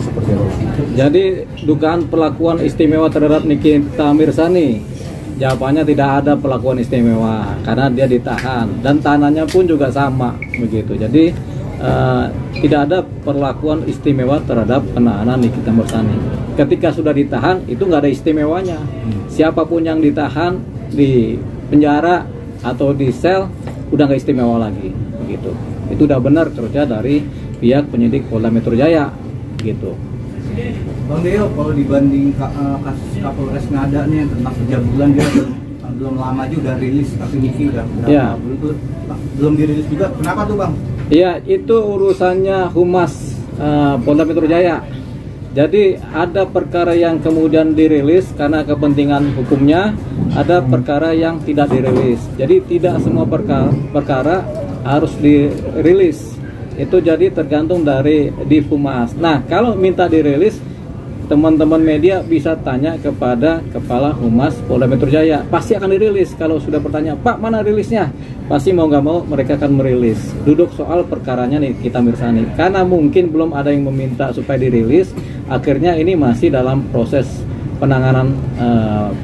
seperti apa? Jadi dugaan perlakuan istimewa terhadap Nikita Mirzani, jawabannya tidak ada perlakuan istimewa karena dia ditahan dan tahanannya pun juga sama begitu. Jadi tidak ada perlakuan istimewa terhadap penahanan Nikita Mirzani. Ketika sudah ditahan itu nggak ada istimewanya. Siapapun yang ditahan di penjara atau di sel udah nggak istimewa lagi begitu. Itu udah benar kerja dari pihak penyidik Polda Metro Jaya gitu. Bang Deo, kalau dibanding kasus Kapolres Ngada nih yang tentang 3 bulan dia belum lama juga udah rilis, tapi Niki udah berapa bulan tuh belum dirilis juga. Kenapa tuh Bang? Iya, itu urusannya Humas Polda Metro Jaya. Jadi ada perkara yang kemudian dirilis karena kepentingan hukumnya, ada perkara yang tidak dirilis. Jadi tidak semua perkara harus dirilis. Itu jadi tergantung dari di Humas. Nah, kalau minta dirilis, teman-teman media bisa tanya kepada Kepala Humas Polda Metro Jaya. Pasti akan dirilis. Kalau sudah bertanya, Pak, mana rilisnya? Pasti mau nggak mau mereka akan merilis. Duduk soal perkaranya Nikita Mirzani. Karena mungkin belum ada yang meminta supaya dirilis, akhirnya ini masih dalam proses penanganan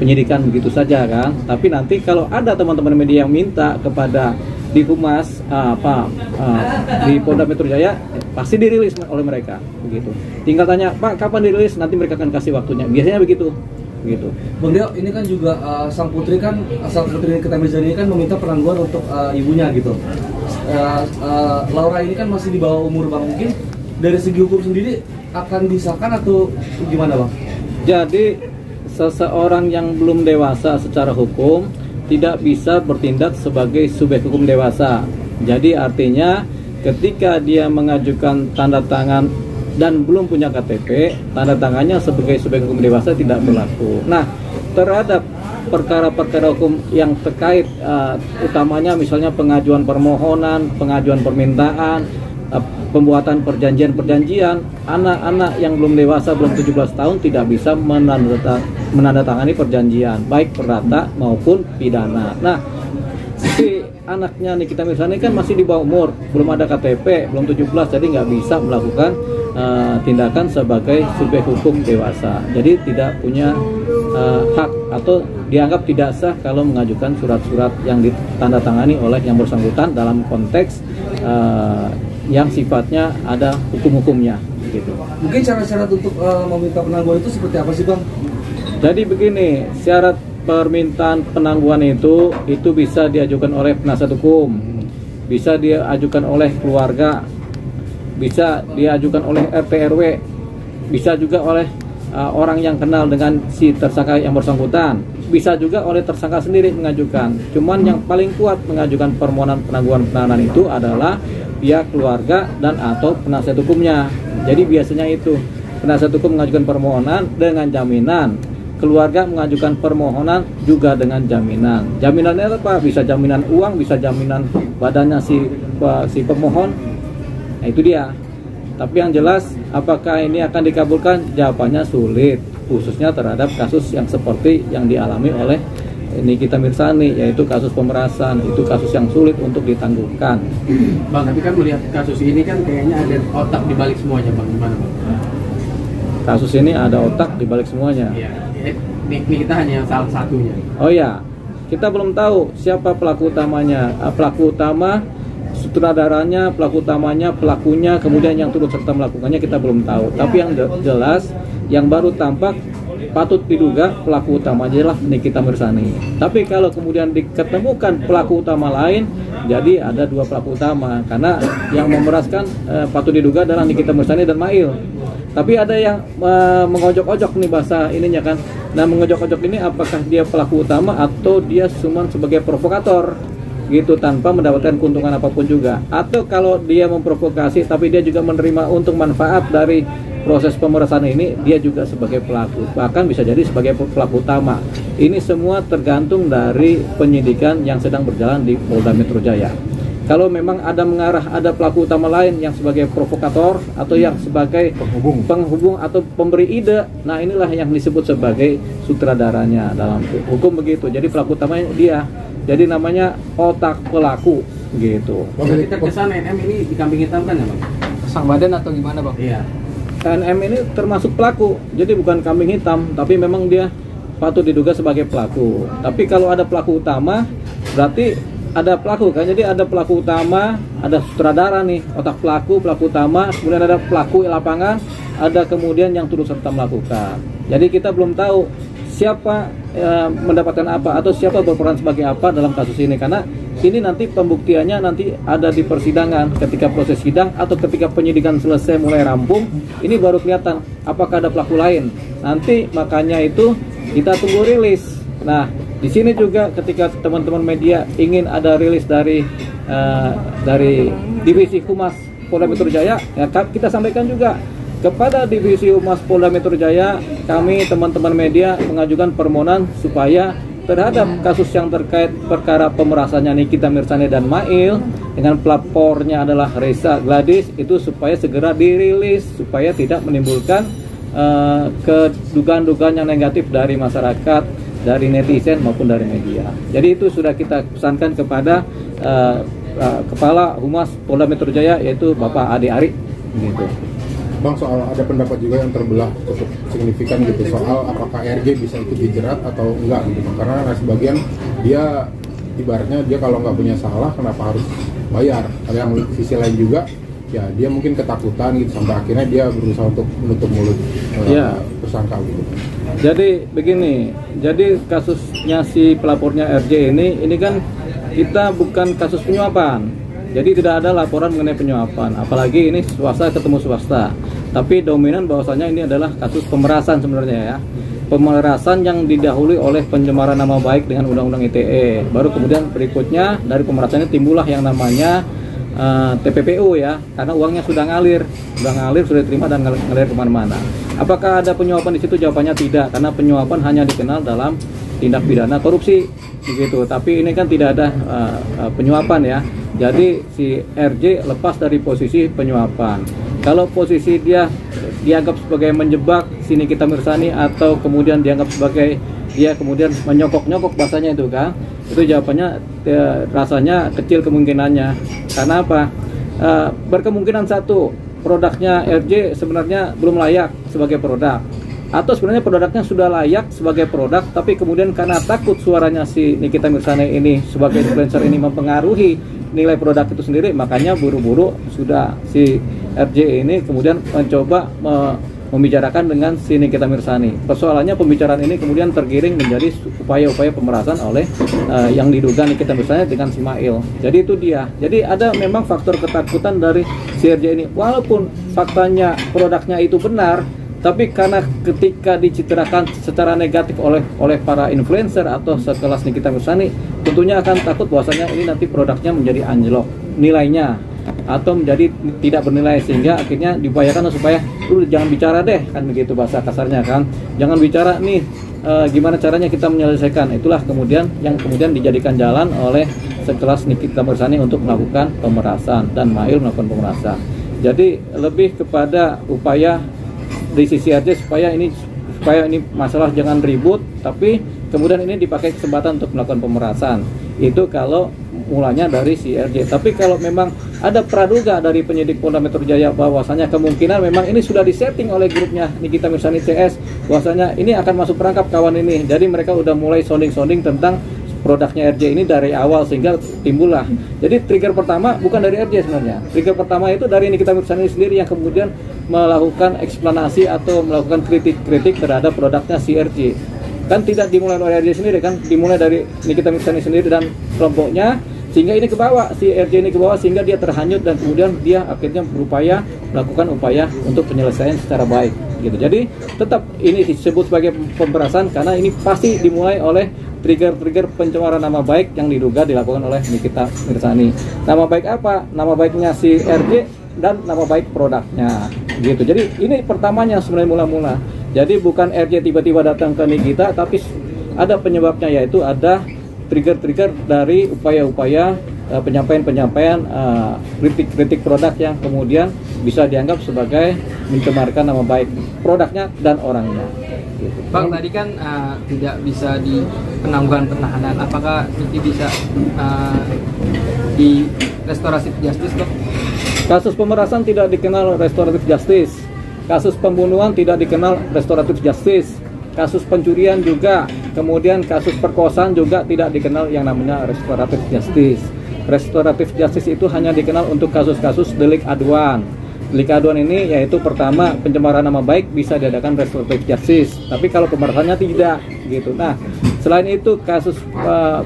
penyidikan begitu saja kan. Tapi nanti kalau ada teman-teman media yang minta kepada di Humas di Polda Metro Jaya, pasti dirilis oleh mereka begitu. Tinggal tanya, Pak, kapan dirilis? Nanti mereka akan kasih waktunya. Biasanya begitu. Bang Deo, ini kan juga sang putri Nikita Mirzani ini kan meminta penangguhan untuk ibunya gitu. Laura ini kan masih di bawah umur Bang, mungkin dari segi hukum sendiri akan disahkan atau gimana Bang? Jadi seseorang yang belum dewasa secara hukum tidak bisa bertindak sebagai subjek hukum dewasa. Jadi artinya ketika dia mengajukan tanda tangan dan belum punya KTP, tanda tangannya sebagai subjek hukum dewasa tidak berlaku. Nah, terhadap perkara-perkara hukum yang terkait utamanya misalnya pengajuan permohonan, pengajuan permintaan, pembuatan perjanjian-perjanjian, anak-anak yang belum dewasa, belum 17 tahun tidak bisa menandatangani perjanjian, baik perdata maupun pidana. Nah, si anaknya Nikita Mirzani kan masih di bawah umur, belum ada KTP, belum 17, jadi nggak bisa melakukan tindakan sebagai subjek hukum dewasa. Jadi tidak punya hak atau dianggap tidak sah kalau mengajukan surat-surat yang ditandatangani oleh yang bersangkutan dalam konteks yang sifatnya ada hukum-hukumnya gitu. Mungkin syarat-syarat untuk meminta penangguhan itu seperti apa sih Bang? Jadi begini, syarat permintaan penangguhan itu bisa diajukan oleh penasihat hukum, bisa diajukan oleh keluarga, bisa diajukan oleh RT RW, bisa juga oleh orang yang kenal dengan si tersangka yang bersangkutan, bisa juga oleh tersangka sendiri mengajukan. Cuman yang paling kuat mengajukan permohonan penangguhan penahanan itu adalah pihak keluarga dan atau penasihat hukumnya. Jadi biasanya itu penasihat hukum mengajukan permohonan dengan jaminan, keluarga mengajukan permohonan juga dengan jaminan. Jaminannya apa? Bisa jaminan uang, bisa jaminan badannya si pemohon. Nah, itu dia. Tapi yang jelas, apakah ini akan dikabulkan? Jawabannya sulit, khususnya terhadap kasus yang seperti yang dialami oleh Nikita Mirzani, yaitu kasus pemerasan. Itu kasus yang sulit untuk ditangguhkan. Bang, tapi kan melihat kasus ini kan kayaknya ada otak di balik semuanya, Bang. Gimana, Bang? Kasus ini ada otak di balik semuanya. Iya. Ini kita hanya salah satunya. Oh ya, kita belum tahu siapa pelaku utamanya. Pelaku utama, sutradaranya, pelaku utamanya, pelakunya, kemudian yang turut serta melakukannya kita belum tahu. Tapi yang jelas, yang baru tampak patut diduga pelaku utamanya adalah Nikita Mirzani. Tapi kalau kemudian diketemukan pelaku utama lain, jadi ada dua pelaku utama. Karena yang memeraskan patut diduga adalah Nikita Mirzani dan Mail. Tapi ada yang mengojok-ojok nih bahasa ininya kan. Nah, mengojok-ojok ini apakah dia pelaku utama atau dia cuma sebagai provokator gitu tanpa mendapatkan keuntungan apapun juga. Atau kalau dia memprovokasi tapi dia juga menerima untung manfaat dari proses pemerasan ini, dia juga sebagai pelaku, bahkan bisa jadi sebagai pelaku utama. Ini semua tergantung dari penyidikan yang sedang berjalan di Polda Metro Jaya. Kalau memang ada mengarah ada pelaku utama lain yang sebagai provokator atau yang sebagai penghubung atau pemberi ide, nah inilah yang disebut sebagai sutradaranya dalam hukum begitu. Jadi pelaku utamanya dia. Jadi namanya otak pelaku gitu. Jadi terkesan NM ini dikambing hitamkan ya, Bang? Pasang badan atau gimana, Bang? Iya. KNM ini termasuk pelaku, jadi bukan kambing hitam, tapi memang dia patut diduga sebagai pelaku. Tapi kalau ada pelaku utama, berarti ada pelaku kan? Jadi ada pelaku utama, ada sutradara nih, otak pelaku utama, kemudian ada pelaku lapangan, ada kemudian yang turut serta melakukan. Jadi kita belum tahu siapa mendapatkan apa atau siapa berperan sebagai apa dalam kasus ini, karena ini nanti pembuktiannya nanti ada di persidangan, ketika proses sidang atau ketika penyidikan selesai mulai rampung, ini baru kelihatan apakah ada pelaku lain. Nanti makanya itu kita tunggu rilis. Nah, di sini juga ketika teman-teman media ingin ada rilis dari Divisi Humas Polda Metro Jaya, ya kita sampaikan juga kepada Divisi Humas Polda Metro Jaya, kami teman-teman media mengajukan permohonan supaya terhadap kasus yang terkait perkara pemerasannya Nikita Mirzani dan Mail dengan pelapornya adalah Reza Gladys, itu supaya segera dirilis supaya tidak menimbulkan kedugaan-dugaan yang negatif dari masyarakat, dari netizen maupun dari media. Jadi itu sudah kita pesankan kepada Kepala Humas Polda Metro Jaya, yaitu Bapak Ade Ari gitu. Bang, soal ada pendapat juga yang terbelah cukup signifikan gitu soal apakah RG bisa ikut dijerat atau enggak gitu, karena sebagian dia ibaratnya dia kalau nggak punya salah kenapa harus bayar. Ada yang sisi lain juga ya dia mungkin ketakutan gitu sampai akhirnya dia berusaha untuk menutup mulut tersangka gitu. Jadi begini, jadi kasusnya si pelapornya RJ ini kan kita bukan kasus penyuapan. Jadi tidak ada laporan mengenai penyuapan, apalagi ini swasta ketemu swasta. Tapi dominan bahwasanya ini adalah kasus pemerasan sebenarnya ya. Pemerasan yang didahului oleh pencemaran nama baik dengan Undang-Undang ITE. Baru kemudian berikutnya dari pemerasannya timbullah yang namanya TPPU ya, karena uangnya sudah ngalir, sudah diterima dan ngalir kemana-mana. Apakah ada penyuapan di situ? Jawabannya tidak, karena penyuapan hanya dikenal dalam tindak pidana korupsi begitu. Tapi ini kan tidak ada penyuapan ya. Jadi si RJ lepas dari posisi penyuapan. Kalau posisi dia dianggap sebagai menjebak si Nikita Mirzani atau kemudian dianggap sebagai dia kemudian menyokok-nyokok bahasanya itu kan, itu jawabannya rasanya kecil kemungkinannya. Karena apa? Berkemungkinan satu, produknya RJ sebenarnya belum layak sebagai produk, atau sebenarnya produknya sudah layak sebagai produk, tapi kemudian karena takut suaranya si Nikita Mirzani ini sebagai influencer ini mempengaruhi nilai produk itu sendiri, makanya buru-buru sudah si RJ ini kemudian mencoba membicarakan dengan si Nikita Mirzani. Persoalannya pembicaraan ini kemudian tergiring menjadi upaya-upaya pemerasan oleh yang diduga Nikita Mirzani dengan si Mail. Jadi itu dia. Jadi ada memang faktor ketakutan dari si RJ ini. Walaupun faktanya produknya itu benar, tapi karena ketika dicitrakan secara negatif oleh para influencer atau sekelas Nikita Mirzani, tentunya akan takut bahwasanya ini nanti produknya menjadi anjlok nilainya atau menjadi tidak bernilai, sehingga akhirnya diupayakan supaya lu jangan bicara deh, kan begitu bahasa kasarnya kan, jangan bicara nih gimana caranya kita menyelesaikan. Itulah kemudian yang kemudian dijadikan jalan oleh sekelas Nikita Mirzani untuk melakukan pemerasan dan Mail melakukan pemerasan. Jadi lebih kepada upaya di sisi RJ supaya ini masalah jangan ribut, tapi kemudian ini dipakai kesempatan untuk melakukan pemerasan. Itu kalau mulanya dari si RJ. Tapi kalau memang ada praduga dari penyidik Polda Metro Jaya bahwasanya kemungkinan memang ini sudah disetting oleh grupnya Nikita Mirzani CS, bahwasanya ini akan masuk perangkap kawan ini. Jadi mereka udah mulai sounding tentang produknya RJ ini dari awal, sehingga timbullah. Jadi trigger pertama bukan dari RJ sebenarnya. Trigger pertama itu dari Nikita Mirzani sendiri yang kemudian melakukan eksplanasi atau melakukan kritik terhadap produknya si RJ. Kan tidak dimulai oleh RJ sendiri kan, dimulai dari Nikita Mirzani sendiri dan kelompoknya, sehingga ini kebawa, si RJ ini kebawa sehingga dia terhanyut dan kemudian dia akhirnya berupaya melakukan upaya untuk penyelesaian secara baik gitu. Jadi tetap ini disebut sebagai pemerasan karena ini pasti dimulai oleh trigger pencemaran nama baik yang diduga dilakukan oleh Nikita Mirzani. Nama baik apa? Nama baiknya si RJ dan nama baik produknya gitu. Jadi ini pertamanya sebenarnya mula-mula. Jadi bukan RJ tiba-tiba datang ke Nikita, tapi ada penyebabnya, yaitu ada trigger dari upaya-upaya penyampaian kritik produk yang kemudian bisa dianggap sebagai mencemarkan nama baik produknya dan orangnya. Gitu. Bang, tadi kan tidak bisa di penangguhan penahanan. Apakah ini bisa di restoratif justice, Bang? Kasus pemerasan tidak dikenal restoratif justice. kasus pembunuhan tidak dikenal restoratif justice, kasus pencurian juga, kemudian kasus perkosaan juga tidak dikenal yang namanya restoratif justice. Restoratif justice itu hanya dikenal untuk kasus-kasus delik aduan. Delik aduan ini yaitu pertama pencemaran nama baik bisa diadakan restoratif justice, tapi kalau pemerasannya tidak gitu. Nah, selain itu kasus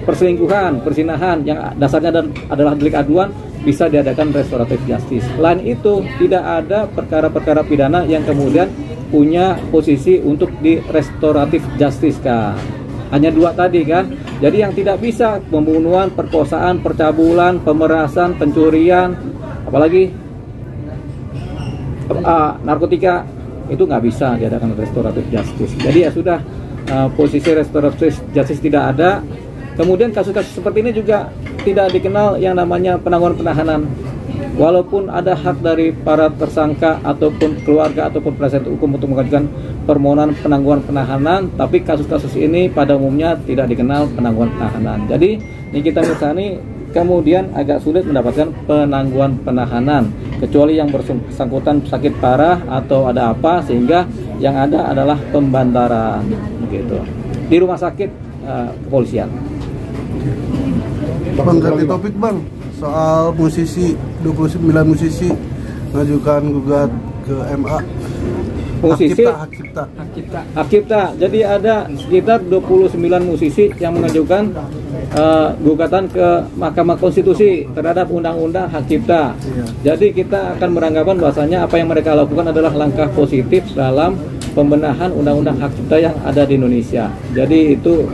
perselingkuhan, perzinahan yang dasarnya adalah delik aduan bisa diadakan restoratif justice. Selain itu tidak ada perkara-perkara pidana yang kemudian punya posisi untuk di restoratif justice kan. Hanya dua tadi kan. Jadi yang tidak bisa pembunuhan, perkosaan, percabulan, pemerasan, pencurian, apalagi narkotika itu nggak bisa diadakan restoratif justice. Jadi ya sudah, posisi restoratif justice tidak ada. Kemudian kasus-kasus seperti ini juga tidak dikenal yang namanya penangguhan penahanan. Walaupun ada hak dari para tersangka ataupun keluarga ataupun penasihat hukum untuk mengajukan permohonan penangguhan penahanan, tapi kasus-kasus ini pada umumnya tidak dikenal penangguhan penahanan. Jadi Nikita Mirzani kemudian agak sulit mendapatkan penangguhan penahanan kecuali yang bersangkutan sakit parah atau ada apa, sehingga yang ada adalah pembantaran begitu di rumah sakit kepolisian. Bang, ganti topik bang, soal musisi, 29 musisi mengajukan gugat ke MA. Musisi Hak Cipta. Jadi ada sekitar 29 musisi yang mengajukan gugatan ke Mahkamah Konstitusi terhadap Undang-Undang Hak Cipta. Jadi kita akan beranggapan bahwasanya apa yang mereka lakukan adalah langkah positif dalam pembenahan Undang-Undang Hak Cipta yang ada di Indonesia. Jadi itu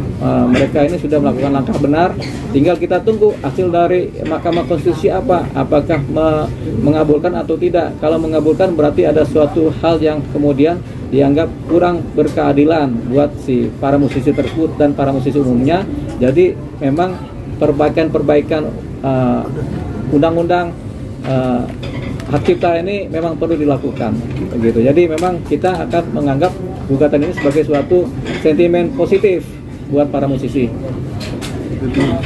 mereka ini sudah melakukan langkah benar. Tinggal kita tunggu hasil dari Mahkamah Konstitusi apa, apakah mengabulkan atau tidak. Kalau mengabulkan berarti ada suatu hal yang kemudian dianggap kurang berkeadilan buat si para musisi tersebut dan para musisi umumnya. Jadi memang perbaikan undang-undang hak cipta ini memang perlu dilakukan begitu. Jadi memang kita akan menganggap gugatan ini sebagai suatu sentimen positif buat para musisi.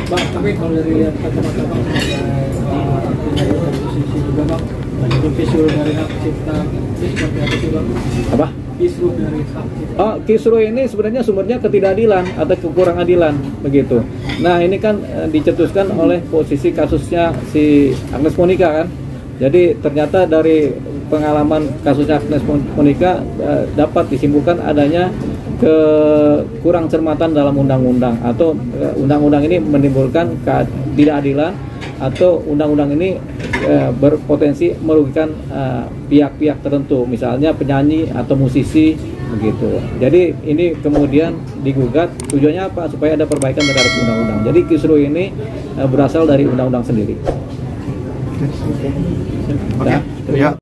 Bang, tapi kalau dari kacamata Bang, musisi juga Bang, kisruh dari hak cipta itu seperti apa sih Bang? Apa? Kisruh dari hak cipta. Oh, kisruh ini sebenarnya sumbernya ketidakadilan atau kekurang adilan begitu. Nah, ini kan dicetuskan oleh posisi kasusnya si Agnes Monica kan. Jadi ternyata dari pengalaman kasusnya Agnes Monica dapat disimpulkan adanya kekurang cermatan dalam undang-undang, atau undang-undang ini menimbulkan ketidakadilan, atau undang-undang ini berpotensi merugikan pihak-pihak tertentu, misalnya penyanyi atau musisi begitu. Jadi ini kemudian digugat, tujuannya apa? Supaya ada perbaikan terhadap undang-undang. Jadi kisruh ini berasal dari undang-undang sendiri. Ya.